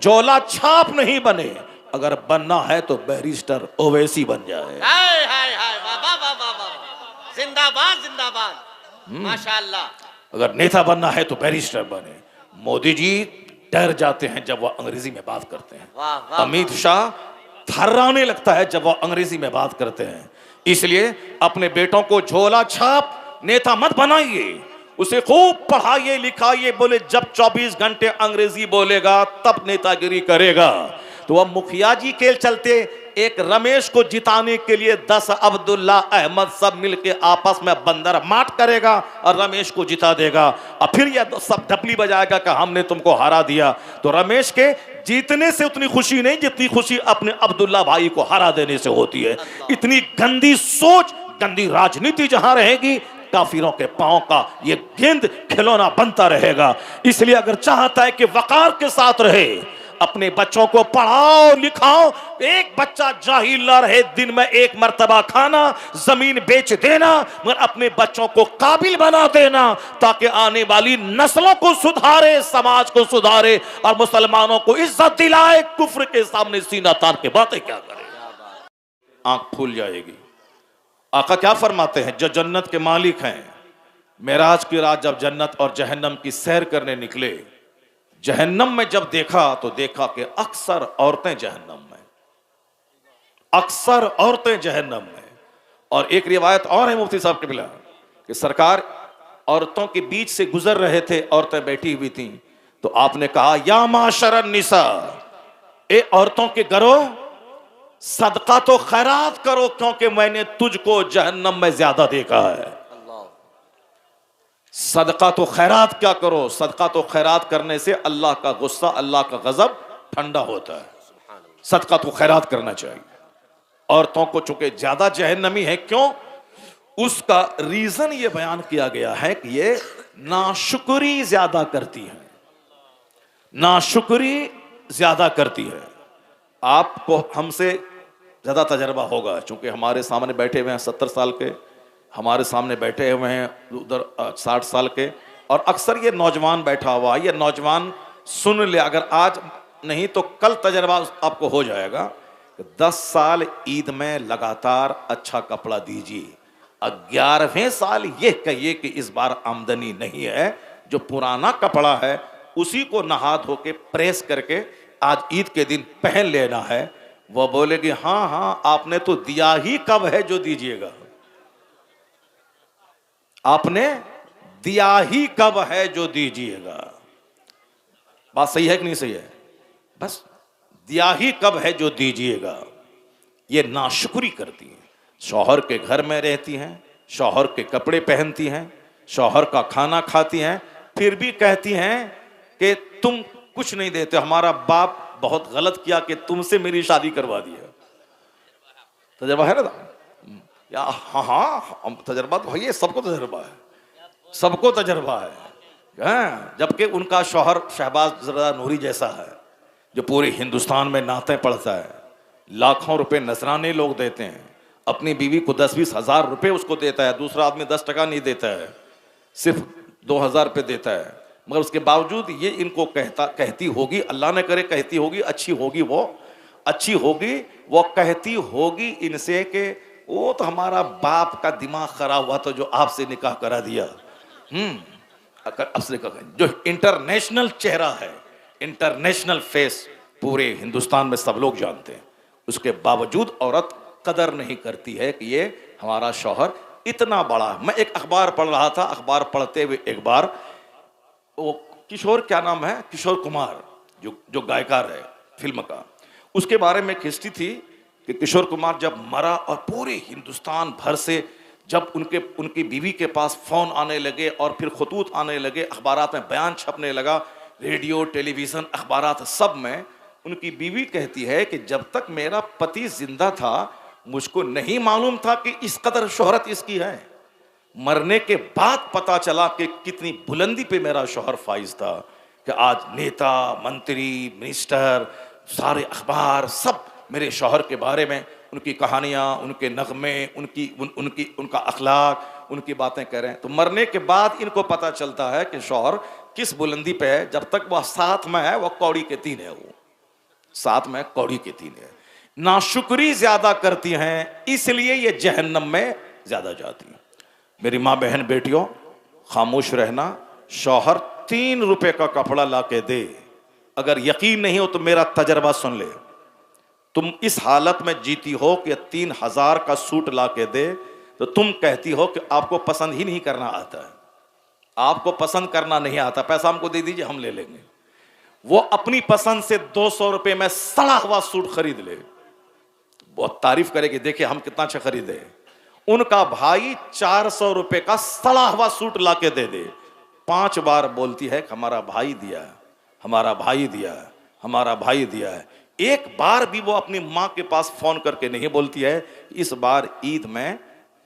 झोला छाप नहीं बने, अगर बनना है तो बैरिस्टर ओवैसी बन जाए। हाय हाय हाय, वाह वाह वाह वाह वाह, जिंदाबाद जिंदाबाद, माशाअल्लाह। अगर नेता बनना है तो बैरिस्टर बने। मोदी जी डर जाते हैं जब वो अंग्रेजी में बात करते हैं। वाह वाह, अमित शाह थर्राने लगता है जब वो अंग्रेजी में बात करते हैं। इसलिए अपने बेटों को झोला छाप नेता मत बनाइए, उसे खूब पढ़ाइए लिखाइए। बोले जब 24 घंटे अंग्रेजी बोलेगा तब नेतागिरी करेगा। तो अब मुखिया जी के चलते एक रमेश को जिताने के लिए 10 अब्दुल्ला अहमद सब मिलके आपस में बंदर माट करेगा और रमेश को जिता देगा। और फिर यह सब ढपली बजाएगा कि हमने तुमको हरा दिया। तो रमेश के जीतने से उतनी खुशी नहीं जितनी खुशी अपने अब्दुल्ला भाई को हरा देने से होती है। इतनी गंदी सोच, गंदी राजनीति जहां रहेगी, काफिरों के पांव का ये गेंद खिलौना बनता रहेगा। इसलिए अगर चाहता है कि वकार के साथ रहे, अपने बच्चों को पढ़ाओ लिखाओ। एक बच्चा जाहिल ना रहे, दिन में एक मर्तबा खाना, जमीन बेच देना, मगर अपने बच्चों को काबिल बना देना ताकि आने वाली नस्लों को सुधारे, समाज को सुधारे और मुसलमानों को इज्जत दिलाए। कुफ्र के सामने सीना तान के बातें क्या करे, आंख खुल जाएगी। आका क्या फरमाते हैं, जो जन्नत के मालिक हैं, मेराज की रात जब जन्नत और जहन्नम की सैर करने निकले, जहन्नम में जब देखा तो देखा कि अक्सर औरतें जहन्नम में, अक्सर औरतें जहन्नम में। और एक रिवायत और है मुफ्ती साहब के बिला कि सरकार औरतों के बीच से गुजर रहे थे, औरतें बैठी हुई थीं, तो आपने कहा या माशरन निसा, ए औरतों के घरों सदका तो खैरात करो क्योंकि मैंने तुझको जहन्नम में ज्यादा देखा है। सदका तो खैरात क्या करो, सदका तो खैरात करने से अल्लाह का गुस्सा, अल्लाह का गजब ठंडा होता है। सदका तो खैरात करना चाहिए। औरतों को चूंकि ज्यादा जहन्नमी है, क्यों, उसका रीजन ये बयान किया गया है कि ये नाशुक्री ज्यादा करती है, नाशुक्री ज्यादा करती है। आपको हमसे ज्यादा तजर्बा होगा, चूंकि हमारे सामने बैठे हुए हैं 70 साल के, हमारे सामने बैठे हुए हैं उधर 60 साल के, और अक्सर ये नौजवान बैठा हुआ, ये नौजवान सुन ले, अगर आज नहीं तो कल तजर्बा आपको हो जाएगा। 10 साल ईद में लगातार अच्छा कपड़ा दीजिए, 11वें साल ये कहिए कि इस बार आमदनी नहीं है, जो पुराना कपड़ा है उसी को नहा धो के प्रेस करके आज ईद के दिन पहन लेना है। वो बोलेगी हाँ हाँ आपने तो दिया ही कब है जो दीजिएगा, आपने दिया ही कब है जो दीजिएगा। बात सही है कि नहीं सही है, बस दिया ही कब है जो दीजिएगा। ये नाशुक्री करती है, शौहर के घर में रहती हैं, शौहर के कपड़े पहनती हैं, शौहर का खाना खाती हैं, फिर भी कहती हैं कि तुम कुछ नहीं देते, हमारा बाप बहुत गलत किया कि तुमसे मेरी शादी करवा दिया। तजर्बा है ना या, हाँ हाँ तजर्बा तो है, सबको तजर्बा है, सबको तजर्बा है। जबकि उनका शौहर शहबाज जरदा नूरी जैसा है जो पूरे हिंदुस्तान में नाते पढ़ता है, लाखों रुपए नजराने लोग देते हैं, अपनी बीवी को 10-20 हजार रुपए उसको देता है, दूसरा आदमी 10 टका नहीं देता है, सिर्फ 2000 रुपये देता है। मगर उसके बावजूद ये इनको कहती होगी, अल्लाह ने करे कहती होगी, अच्छी होगी, वो अच्छी होगी, वो कहती होगी इनसे कि वो तो हमारा बाप का दिमाग खराब हुआ तो जो आपसे निकाह करा दिया। आपसे जो इंटरनेशनल चेहरा है, इंटरनेशनल फेस पूरे हिंदुस्तान में सब लोग जानते हैं, उसके बावजूद औरत कदर नहीं करती है कि ये हमारा शौहर इतना बड़ा। मैं एक अखबार पढ़ रहा था, अखबार पढ़ते हुए एक बार वो किशोर, क्या नाम है, किशोर कुमार, जो गायकार है फिल्म का, उसके बारे में एक हिस्ट्री थी कि किशोर कुमार जब मरा और पूरे हिंदुस्तान भर से जब उनकी बीवी के पास फोन आने लगे और फिर खतूत आने लगे, अखबारात में बयान छपने लगा, रेडियो टेलीविजन अखबारात सब में, उनकी बीवी कहती है कि जब तक मेरा पति जिंदा था मुझको नहीं मालूम था कि इस कदर शोहरत इसकी है, मरने के बाद पता चला कि कितनी बुलंदी पे मेरा शौहर फाइज था कि आज नेता, मंत्री, मिनिस्टर, सारे अखबार सब मेरे शौहर के बारे में, उनकी कहानियाँ, उनके नगमे, उनका अखलाक, उनकी बातें कह रहे हैं। तो मरने के बाद इनको पता चलता है कि शौहर किस बुलंदी पे है, जब तक वह साथ में है वह कौड़ी के 3 है वो। साथ में कौड़ी की 3 है। नाशुक्री ज्यादा करती हैं, इसलिए ये जहन्नम में ज्यादा जाती हैं। मेरी माँ बहन बेटियों, खामोश रहना। शौहर 3 रुपए का कपड़ा ला के दे, अगर यकीन नहीं हो तो मेरा तजर्बा सुन ले। तुम इस हालत में जीती हो कि 3000 का सूट ला के दे, तो तुम कहती हो कि आपको पसंद ही नहीं करना आता है, आपको पसंद करना नहीं आता, पैसा हमको दे दीजिए हम ले लेंगे। वो अपनी पसंद से 200 रुपए में सड़ा हुआ सूट खरीद ले, बहुत तारीफ करेगी, देखिए हम कितना अच्छा खरीदे। उनका भाई 400 रुपए का सड़ा हुआ सूट ला के दे दे, 5 बार बोलती है कि हमारा भाई दिया है, हमारा भाई दिया है, हमारा भाई दिया है। एक बार भी वो अपनी माँ के पास फोन करके नहीं बोलती है इस बार ईद में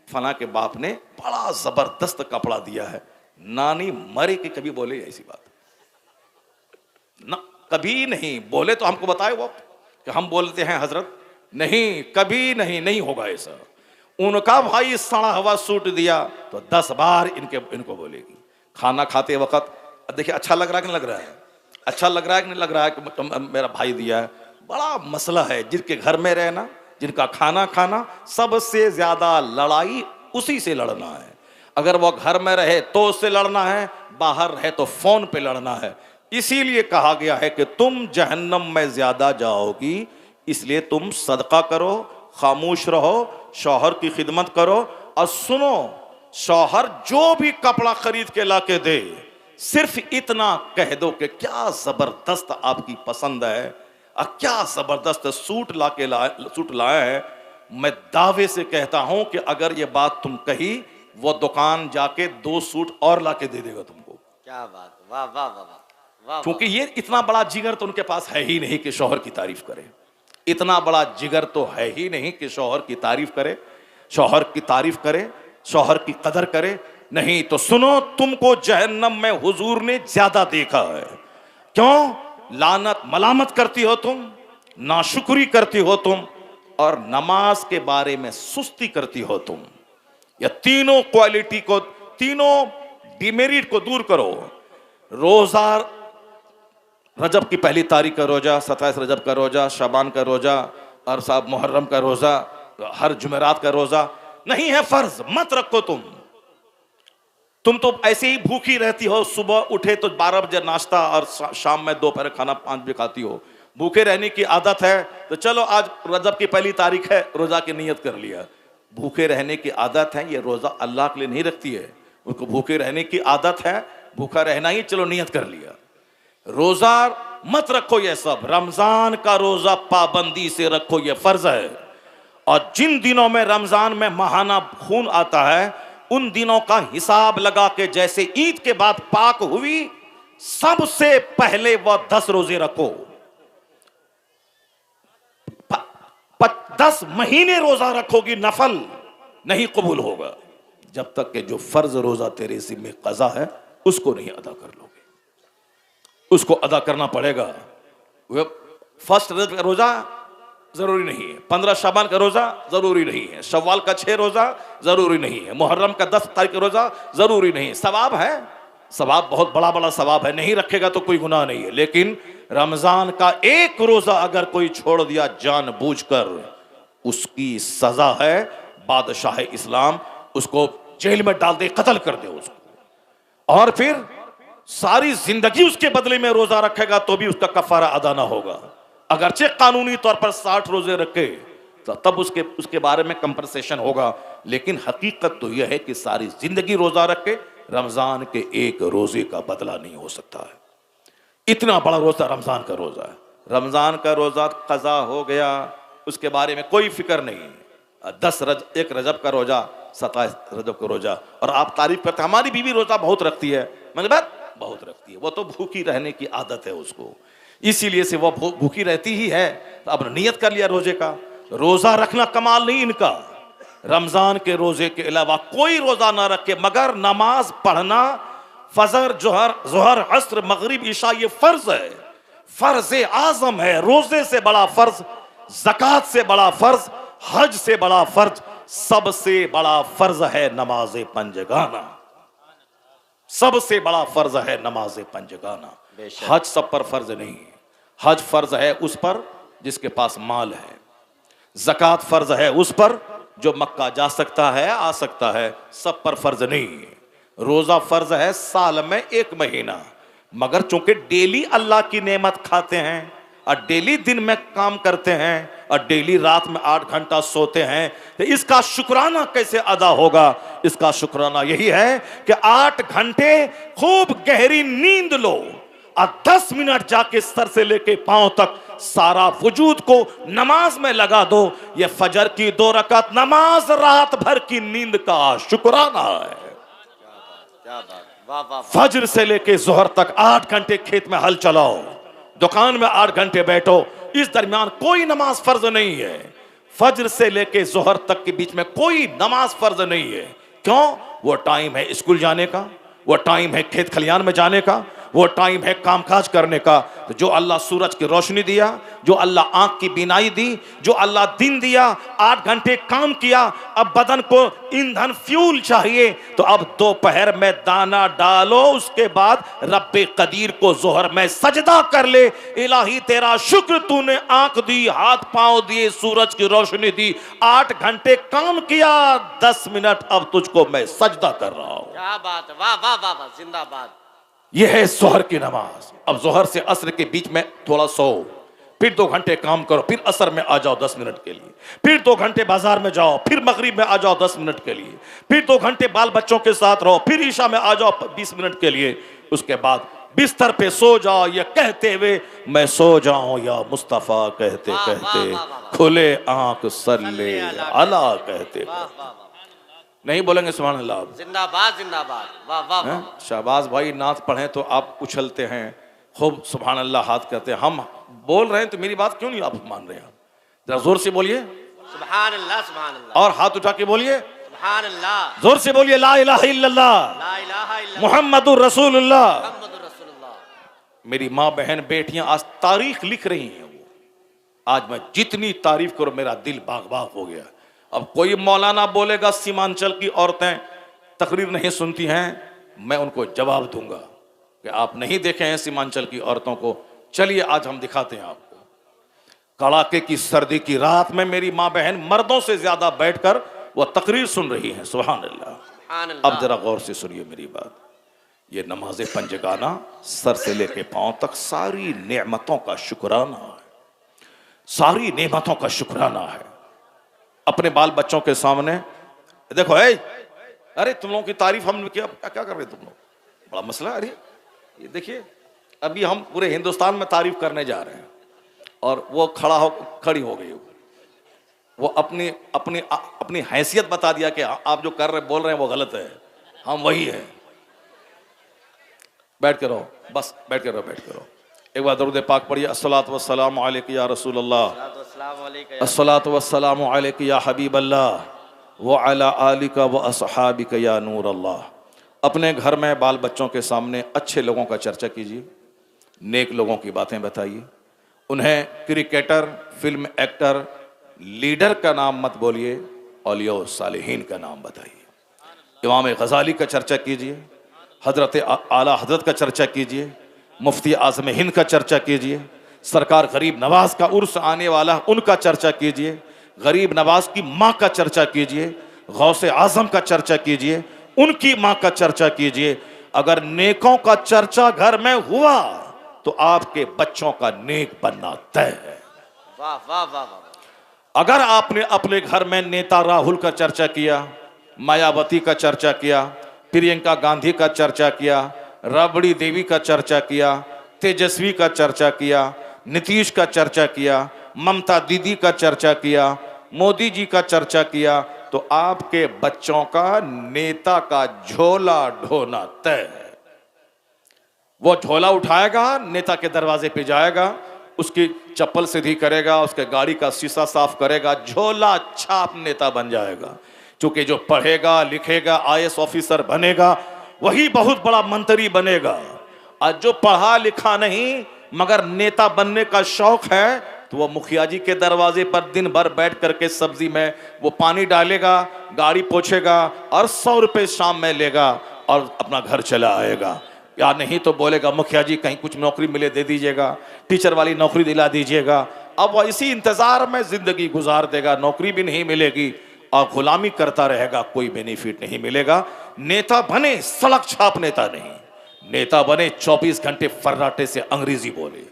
फला के बाप ने बड़ा जबरदस्त कपड़ा दिया है। नानी मरे कि कभी बोले ऐसी बात ना, कभी नहीं बोले। तो हमको बताए वो कि हम बोलते हैं हजरत, नहीं कभी नहीं, नहीं होगा ऐसा। उनका भाई सड़ा हुआ सूट दिया तो 10 बार इनको बोलेगी। खाना खाते वक्त देखिए अच्छा लग रहा है कि नहीं लग रहा है, अच्छा लग रहा है कि नहीं लग रहा है कि मेरा भाई दिया है। बड़ा मसला है, जिनके घर में रहना, जिनका खाना खाना, सबसे ज्यादा लड़ाई उसी से लड़ना है। अगर वो घर में रहे तो उससे लड़ना है, बाहर रहे तो फोन पे लड़ना है। इसीलिए कहा गया है कि तुम जहन्नम में ज्यादा जाओगी, इसलिए तुम सदका करो, खामोश रहो, शौहर की खिदमत करो। और सुनो, शौहर जो भी कपड़ा खरीद के ला के दे, सिर्फ इतना कह दो कि क्या जबरदस्त आपकी पसंद है, और क्या जबरदस्त सूट लाया है। मैं दावे से कहता हूं कि अगर ये बात तुम कही, वो दुकान जाके 2 सूट और ला के दे देगा तुमको। क्या बात, वाह वाह वाह वाह। क्योंकि ये इतना बड़ा जिगर तो उनके पास है ही नहीं कि शौहर की तारीफ करे, इतना बड़ा जिगर तो है ही नहीं कि शौहर की तारीफ करे, शौहर की तारीफ करे, शौहर की कदर करे। नहीं तो सुनो, तुमको जहन्नम में हुजूर ने ज्यादा देखा है। क्यों? लानत मलामत करती हो तुम, नाशुक्री करती हो तुम, और नमाज के बारे में सुस्ती करती हो तुम। या तीनों क्वालिटी को, तीनों डिमेरिट को दूर करो। रोजा, रजब की पहली तारीख का रोजा, 27 रजब का रोजा, शाबान का रोजा, और साहब मुहर्रम का रोजा, हर जुमेरात का रोजा नहीं है फर्ज, मत रखो तुम तो ऐसे ही भूखी रहती हो। सुबह उठे तो 12 बजे नाश्ता, और शाम में दोपहर खाना 5 बजे खाती हो। भूखे रहने की आदत है तो चलो आज रजब की पहली तारीख है, रोजा की नियत कर लिया। भूखे रहने की आदत है, ये रोजा अल्लाह के लिए नहीं रखती है, उसको भूखे रहने की आदत है, भूखा रहना ही, चलो नियत कर लिया। रोजा मत रखो ये सब, रमजान का रोजा पाबंदी से रखो, ये फर्ज है। और जिन दिनों में रमजान में माहाना खून आता है, उन दिनों का हिसाब लगा के जैसे ईद के बाद पाक हुई, सबसे पहले वह 10 रोजे रखो। 10 महीने रोजा रखोगी, नफल नहीं कबूल होगा जब तक कि जो फर्ज रोजा तेरे जिम्मे कज़ा है उसको नहीं अदा कर लोगे। उसको अदा करना पड़ेगा। फर्स्ट रजब का रोजा जरूरी नहीं है, 15 शाबान का रोजा जरूरी नहीं है, शव्वाल का 6 रोजा जरूरी नहीं है, मुहर्रम का 10 तारीख का रोजा जरूरी नहीं है। सवाब है, सवाब बहुत बड़ा बड़ा सवाब है, नहीं रखेगा तो कोई गुनाह नहीं है। लेकिन रमजान का एक रोजा अगर कोई छोड़ दिया जानबूझकर, उसकी सजा है बादशाह इस्लाम उसको जेल में डाल दे, कत्ल कर दे उसको, और फिर सारी जिंदगी उसके बदले में रोजा रखेगा तो भी उसका कफारा अदा ना होगा। अगरचे कानूनी तौर पर 60 रोजे रखे तो तब उसके बारे में कंपनसेशन होगा, लेकिन हकीकत तो यह है कि सारी जिंदगी रोजा रखे, रमजान के एक रोजे का बदला नहीं हो सकता है। इतना बड़ा रोजा रमजान का रोजा है। रमजान का रोजा कज़ा हो गया, उसके बारे में कोई फिक्र नहीं। 1 रजब का रोजा, 27 रजब का रोजा, और आप तारीफ करते हमारी बीवी रोजा बहुत रखती है, मैंने बात बहुत रखती है, वो तो भूखी रहने की आदत है उसको, इसीलिए से वो भूखी रहती ही है। तो अब नियत कर लिया रोजे का। रोजा रखना कमाल नहीं इनका, रमजान के रोजे के अलावा कोई रोजा ना रखे, मगर नमाज पढ़ना फजर, जोहर, असर, मगरिब, ईशा ये फर्ज है, फर्ज आजम है। रोजे से बड़ा फर्ज, ज़कात से बड़ा फर्ज, हज से बड़ा फर्ज, सबसे बड़ा फर्ज है नमाज पंजगाना, सबसे बड़ा फर्ज है नमाज पंजगाना। हज सब पर फर्ज नहीं है, हज फर्ज है उस पर जिसके पास माल है, ज़कात फर्ज है उस पर जो मक्का जा सकता है, आ सकता है, सब पर फर्ज नहीं है। रोजा फर्ज है साल में 1 महीना, मगर चूंकि डेली अल्लाह की नेमत खाते हैं और डेली दिन में काम करते हैं और डेली रात में 8 घंटा सोते हैं, तो इसका शुक्राना कैसे अदा होगा? इसका शुक्राना यही है कि 8 घंटे खूब गहरी नींद लो और 10 मिनट जाके सर से लेके पांव तक सारा वजूद को नमाज में लगा दो। ये फजर की 2 रकात नमाज रात भर की नींद का शुक्राना है। क्या बात, वाह वाह वाह। फजर से लेके जोहर तक 8 घंटे खेत में हल चलाओ, दुकान में 8 घंटे बैठो, इस दरमियान कोई नमाज फर्ज नहीं है। फजर से लेके जोहर तक के बीच में कोई नमाज फर्ज नहीं है। क्यों? वो टाइम है स्कूल जाने का, वो टाइम है खेत खलियान में जाने का, वो टाइम है कामकाज करने का। तो जो अल्लाह सूरज की रोशनी दिया, जो अल्लाह आंख की बीनाई दी, जो अल्लाह दिन दिया, 8 घंटे काम किया, अब बदन को ईंधन फ्यूल चाहिए, तो अब दोपहर में दाना डालो, उसके बाद रब्बे कदीर को जोहर में सजदा कर ले। इलाही तेरा शुक्र, तूने आंख दी, हाथ पांव दिए, सूरज की रोशनी दी, 8 घंटे काम किया, 10 मिनट अब तुझको मैं सजदा कर रहा हूं। क्या बात है, वाह वाह वाह वाह, जिंदाबाद। यह है जोहर की नमाज। अब जोहर से असर के बीच में थोड़ा सो, फिर 2 घंटे काम करो, फिर असर में आ जाओ 10 मिनट के लिए, फिर 2 घंटे बाजार में जाओ, फिर मगरिब में आ जाओ 10 मिनट के लिए, फिर 2 घंटे बाल बच्चों के साथ रहो, फिर ईशा में आ जाओ 20 मिनट के लिए। उसके बाद बिस्तर पे सो जाओ, ये कहते हुए मैं सो जाऊं या मुस्तफा कहते वाह, वाह, कहते, वाह, वाह, वाह। खुले आंख सल्ले अला कहते। वाह वाह वाह, नहीं बोलेंगे सुभान अल्लाह? जिंदाबाद जिंदाबाद, वाह वाह वाह। शाहबाज भाई नात पढ़ें तो आप उछलते हैं, खूब सुभान अल्लाह हाथ करते हैं। हम बोल रहे हैं तो मेरी बात क्यों नहीं आप मान रहे हैं? जरा जोर से बोलिए, सुभान अल्लाह सुभान अल्लाह, और हाथ उठा के बोलिए, सुभान अल्लाह, जोर से बोलिए, ला इलाहा इल्लल्लाह ला इलाहा इल्लल्लाह मुहम्मदुर रसूलुल्लाह। मुहम्मदुर रसूलुल्लाह। मेरी माँ बहन बेटियां आज तारीख लिख रही हैं। वो आज मैं जितनी तारीफ करूं मेरा दिल बाग बाग हो गया। अब कोई मौलाना बोलेगा सीमांचल की औरतें तकरीर नहीं सुनती हैं, मैं उनको जवाब दूंगा कि आप नहीं देखे हैं सीमांचल की औरतों को। चलिए आज हम दिखाते हैं आपको। कड़ाके की सर्दी की रात में मेरी माँ बहन मर्दों से ज्यादा बैठकर वह तकरीर सुन रही हैं। सुभान अल्लाह। सुभान अल्लाह। अब जरा गौर से सुनिए मेरी बात। ये नमाज पंजगाना सर से लेके पांव तक सारी नेमतों का शुक्राना है, सारी नेमतों का शुक्राना है। अपने बाल बच्चों के सामने देखो, अरे तुम लोगों की तारीफ हम क्या क्या कर रहे तुम लोग, बड़ा मसला। अरे ये देखिए, अभी हम पूरे हिंदुस्तान में तारीफ करने जा रहे हैं और वो खड़ी हो गई। वो अपनी अपनी अपनी हैसियत बता दिया कि आप जो कर रहे बोल रहे हैं वो गलत है, हम वही है। बैठ के रहो, बस बैठ के रहो, बैठ के रहो। एक बार दरूद पाक पढ़िए, अस्सलातु वस्सलामु अलैका या रसूल अल्लाह, अस्सलातु वस्सलामु अलैका या हबीब अल्लाह व अला आलिका व अस्हाबिका या नूर अल्लाह। अपने घर में बाल बच्चों के सामने अच्छे लोगों का चर्चा कीजिए, नेक लोगों की बातें बताइए। उन्हें क्रिकेटर, फिल्म एक्टर, लीडर का नाम मत बोलिए, औलिया सालिहीन का नाम बताइए। इमाम गजाली का चर्चा कीजिए, हजरत आला हजरत का चर्चा कीजिए, मुफ्ती आज़म हिंद का चर्चा कीजिए, सरकार गरीब नवाज का उर्स आने वाला उनका चर्चा कीजिए, गरीब नवाज की माँ का चर्चा कीजिए, गौसे आजम का चर्चा कीजिए, उनकी माँ का चर्चा कीजिए। अगर नेकों का चर्चा घर में हुआ तो आपके बच्चों का नेक बनना तय है। वाह वाह वाह वाह। अगर आपने अपने घर में नेता राहुल का चर्चा किया, मायावती का चर्चा किया, प्रियंका गांधी का चर्चा किया, राबड़ी देवी का चर्चा किया, तेजस्वी का चर्चा किया, नीतीश का चर्चा किया, ममता दीदी का चर्चा किया, मोदी जी का चर्चा किया, तो आपके बच्चों का नेता का झोला ढोना तय है। वो झोला उठाएगा, नेता के दरवाजे पे जाएगा, उसकी चप्पल सीधी करेगा, उसके गाड़ी का शीशा साफ करेगा, झोला छाप नेता बन जाएगा। क्योंकि जो पढ़ेगा लिखेगा IAS ऑफिसर बनेगा वही बहुत बड़ा मंत्री बनेगा। और जो पढ़ा लिखा नहीं मगर नेता बनने का शौक है तो वो मुखिया जी के दरवाजे पर दिन भर बैठ करके सब्जी में वो पानी डालेगा, गाड़ी पोछेगा और 100 रुपए शाम में लेगा और अपना घर चला आएगा। या नहीं तो बोलेगा मुखिया जी कहीं कुछ नौकरी मिले दे दीजिएगा, टीचर वाली नौकरी दिला दीजिएगा। अब वह इसी इंतजार में जिंदगी गुजार देगा, नौकरी भी नहीं मिलेगी और गुलामी करता रहेगा, कोई बेनिफिट नहीं मिलेगा। नेता बने सड़क छाप नेता नहीं, नेता बने 24 घंटे फर्राटे से अंग्रेजी बोले,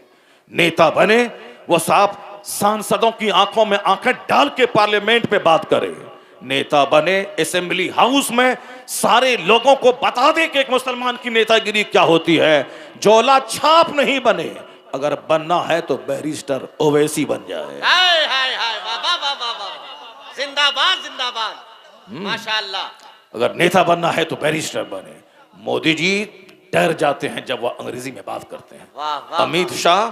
नेता बने वो साहब सांसदों की आंखों में आंखें डाल के पार्लियामेंट में बात करे, नेता बने असेंबली हाउस में सारे लोगों को बता दे कि एक मुसलमान की नेतागिरी क्या होती है। झोला छाप नहीं बने, अगर बनना है तो बैरिस्टर ओवैसी बन जाए। हाय हाय हाय, वाह वाह वाह वाह वाह, जिंदाबाद जिंदाबाद, माशाअल्लाह। अगर नेता बनना है तो बैरिस्टर बने। मोदी जी डर जाते हैं जब वह अंग्रेजी में बात करते हैं, वाह वाह। अमित शाह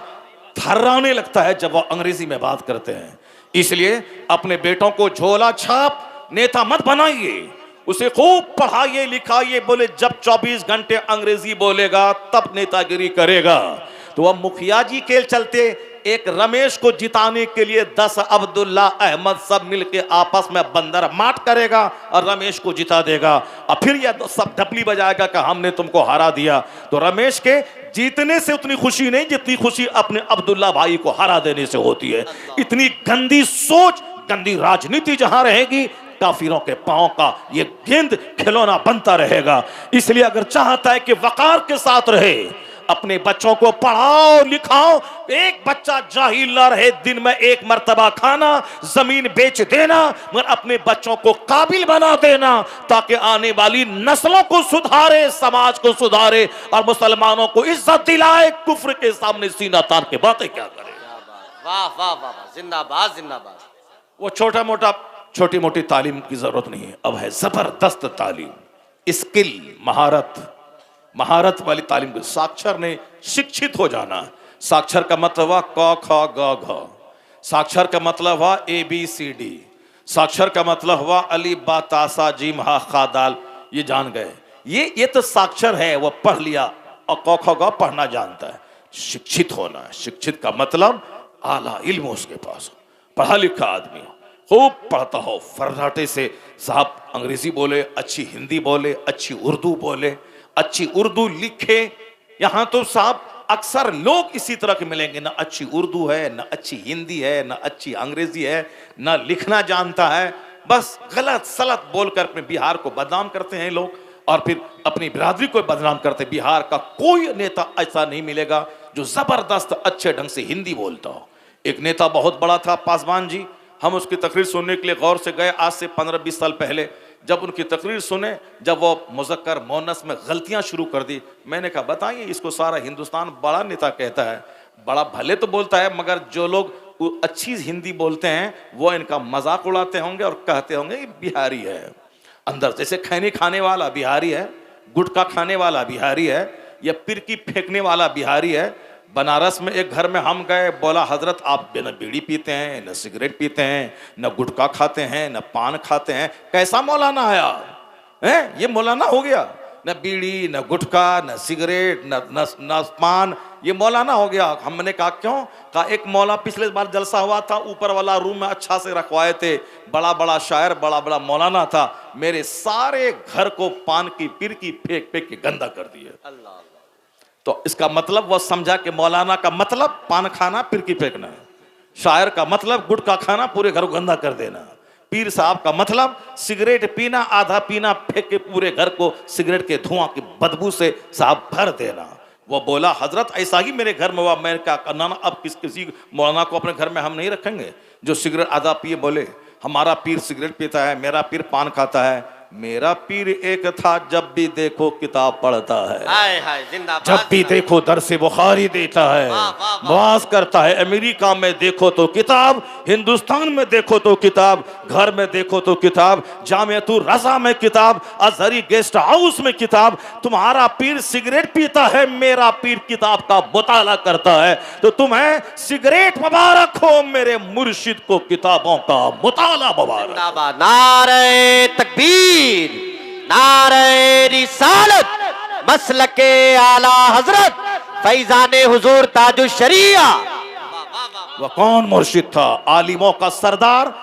थर्राने लगता है जब वह अंग्रेजी में बात करते हैं। इसलिए अपने बेटों को झोला छाप नेता मत बनाइए, उसे खूब पढ़ाइए लिखाइए, बोले जब 24 घंटे अंग्रेजी बोलेगा तब नेतागिरी करेगा। तो अब मुखिया जी खेल चलते, एक रमेश को जिताने के लिए 10 अब्दुल्ला अहमद सब मिलके आपस में बंदर माट करेगा और रमेश को जिता देगा, और फिर यह सब डपली बजाएगा कि हमने तुमको हरा दिया। तो रमेश के जीतने से उतनी खुशी नहीं जितनी खुशी अपने अब्दुल्ला भाई को हरा देने से होती है। इतनी गंदी सोच, गंदी राजनीति जहां रहेगी, काफिरों के पांव का ये गेंद खिलौना बनता रहेगा। इसलिए अगर चाहता है कि वकार के साथ रहे, अपने बच्चों को पढ़ाओ लिखाओ, एक बच्चा जाहिल ना रहे, दिन में एक मर्तबा खाना, जमीन बेच देना, मगर अपने बच्चों को काबिल बना देना ताकि आने वाली नस्लों को सुधारे, समाज को सुधारे और मुसलमानों को इज्जत दिलाए। कुफ्र के सामने सीना तान के बातें क्या करे। वाह वाह वाह, जिंदाबाद जिंदाबाद। वो छोटी मोटी तालीम की जरूरत नहीं है, अब है जबरदस्त तालीम, स्किल, महारत वाली तालीम। साक्षर ने शिक्षित हो जाना। साक्षर का मतलब हुआ क ख ग घ, साक्षर का मतलब हुआ ABCD, साक्षर का मतलब हुआ अली बा तासा जीम हा खा दाल, ये जान गए, ये तो साक्षर है, वह पढ़ लिया और क ख ग पढ़ना जानता है। शिक्षित होना, शिक्षित का मतलब आला इल्म उसके पास, पढ़ा लिखा आदमी हो, खूब पढ़ता हो, फर्राटे से साहब अंग्रेजी बोले, अच्छी हिंदी बोले, अच्छी उर्दू बोले, अच्छी उर्दू लिखे। यहां तो साहब अक्सर लोग इसी तरह के मिलेंगे, ना अच्छी उर्दू है, ना अच्छी हिंदी है, ना अच्छी अंग्रेजी है, ना लिखना जानता है, बस गलत सलत बोलकर अपने बिहार को बदनाम करते हैं लोग और फिर अपनी बिरादरी को बदनाम करते। बिहार का कोई नेता ऐसा नहीं मिलेगा जो जबरदस्त अच्छे ढंग से हिंदी बोलता हो। एक नेता बहुत बड़ा था पासवान जी, हम उसकी तकरीर सुनने के लिए गौर से गए आज से 15-20 साल पहले। जब उनकी तकरीर सुने, जब वो मुज़क्कर मोनस में गलतियां शुरू कर दी, मैंने कहा बताइए, इसको सारा हिंदुस्तान बड़ा नेता कहता है, बड़ा भले तो बोलता है, मगर जो लोग अच्छी हिंदी बोलते हैं वो इनका मजाक उड़ाते होंगे और कहते होंगे ये बिहारी है। अंदर जैसे खैनी खाने वाला बिहारी है, गुटखा खाने वाला बिहारी है, या पिरकी फेंकने वाला बिहारी है। बनारस में एक घर में हम गए, बोला हजरत आप न बीड़ी पीते हैं, न सिगरेट पीते हैं, न गुटखा खाते हैं, न पान खाते हैं, कैसा मौलाना है आप? हैं, ये मौलाना हो गया? न बीड़ी, न गुटखा, न सिगरेट, न पान, ये मौलाना हो गया। हमने कहा क्यों? कहा एक मौला पिछले बार जलसा हुआ था, ऊपर वाला रूम में अच्छा से रखवाए थे, बड़ा बड़ा शायर, बड़ा बड़ा मौलाना था, मेरे सारे घर को पान की पिरकी फेंक फेंक के गंदा कर दिए। अल्लाह। तो इसका मतलब वह समझा कि मौलाना का मतलब पान खाना, फिरकी फेंकना, शायर का मतलब गुटखा खाना, पूरे घर को गंदा कर देना, पीर साहब का मतलब सिगरेट पीना, आधा पीना, फेंक के पूरे घर को सिगरेट के धुआं की बदबू से साहब भर देना। वो बोला हजरत ऐसा ही मेरे घर में हुआ। मैंने क्या करना ना, अब किसी मौलाना को अपने घर में हम नहीं रखेंगे जो सिगरेट आधा पिए। बोले हमारा पीर सिगरेट पीता है, मेरा पीर पान खाता है। मेरा पीर एक था, जब भी देखो किताब पढ़ता है, हाय हाय, जिंदाबाद, जब भी देखो दरसे बुखारी देता है, वाज करता है। अमेरिका में देखो तो किताब, हिंदुस्तान में देखो तो किताब, घर में देखो तो किताब, जामियतुर रज़ा में किताब, अज़हरी गेस्ट हाउस में किताब। तुम्हारा पीर सिगरेट पीता है, मेरा पीर किताब का मुताला करता है। तो तुम्हें सिगरेट मुबारक हो, मेरे मुर्शिद को किताबों का मुताला मुबारक। जिंदाबाद, नारे तकबीर, नारे रिसालत, मसलके आला हजरत फैजाने हुजूर ताजुल शरिया। वह कौन मुर्शिद था? आलिमों का सरदार।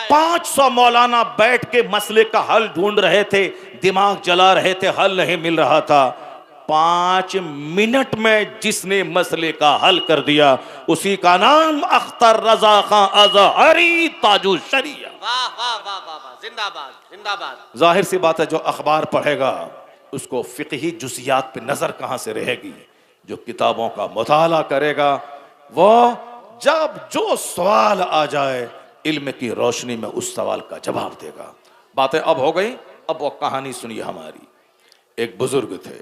500 मौलाना बैठ के मसले का हल ढूंढ रहे थे, दिमाग जला रहे थे, हल नहीं मिल रहा था। 5 मिनट में जिसने मसले का हल कर दिया उसी का नाम अख्तर रजा खां अजहरी ताजु शरिया। वाह वाह वाह वाह वाह, जिंदाबाद जिंदाबाद। जाहिर सी बात है, जो अखबार पढ़ेगा उसको फिqही जुज़ियात पे नजर कहां से रहेगी। जो किताबों का मुताला करेगा वो जब जो सवाल आ जाए इल्म की रोशनी में उस सवाल का जवाब देगा। बातें अब हो गई, अब वो कहानी सुनिए हमारी। एक बुजुर्ग थे,